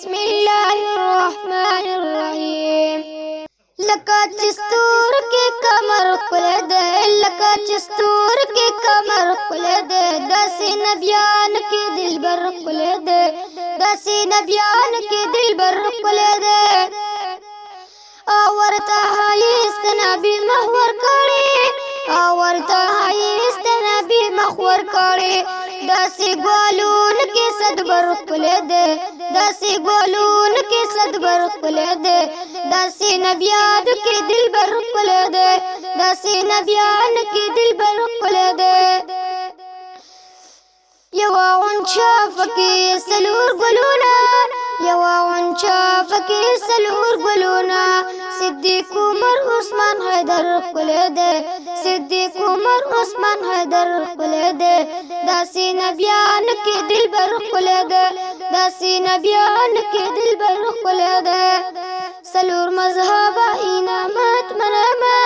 بسم الله الرحمن الرحيم. لکه چې ستور کې کمر ښکلی دی، لکه چې ستور کې کمر ښکلی دی، داسې نبیان کې دلبر ښکلی دی، داسې نبیان کې دلبر ښکلی دی. او ورته ښایست نبي مخ ورکړی، او ورته ښایست نبي مخ ورکړی. داسې ګلون کې صدبر ښکلی دی، داسې ګلون کې صدبر ښکلی دی، داسې نبیان کې دلبر ښکلی دی، داسې نبیان کې دلبر ښکلی دی. یوه غونچه پکې څلور ګلونه، یوه غونچه پکې څلور ګلونه. صدیق عمر عثمان حیدر ښکلی دی، صدیق عمر عثمان حیدر ښکلی دی. داسې نبیان کې دلبر ښکلی دی، داسې نبیان کې دلبر ښکلی دی. څلور مذهبه انعامات منامه،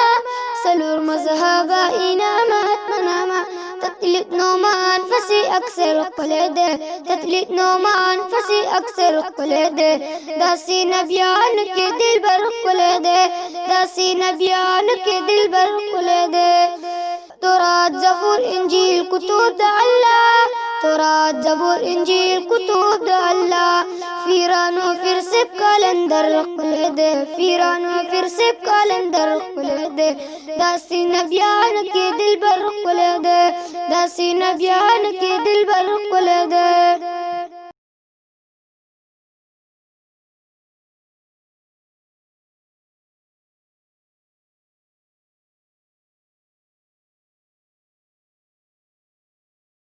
څلور مذهبه انعامات منامه. تقلید نومان فسی اکثر ښکلی دی، تقلید نومان فسی اکثر ښکلی دی. داسې نبیان کې دلبر ښکلی دی، داسې نبیان کې دلبر ښکلی دی. تورات زبور انجیل کتب د الله، تورات زبور انجیل کتب د الله. فیرانو فرسب کالندر ښکلی دی، فیرانو فرسب کالندر ښکلی دی. داسې نبیان کې دلبر ښکلی دی، داسې نبیان کې دلبر ښکلی دی.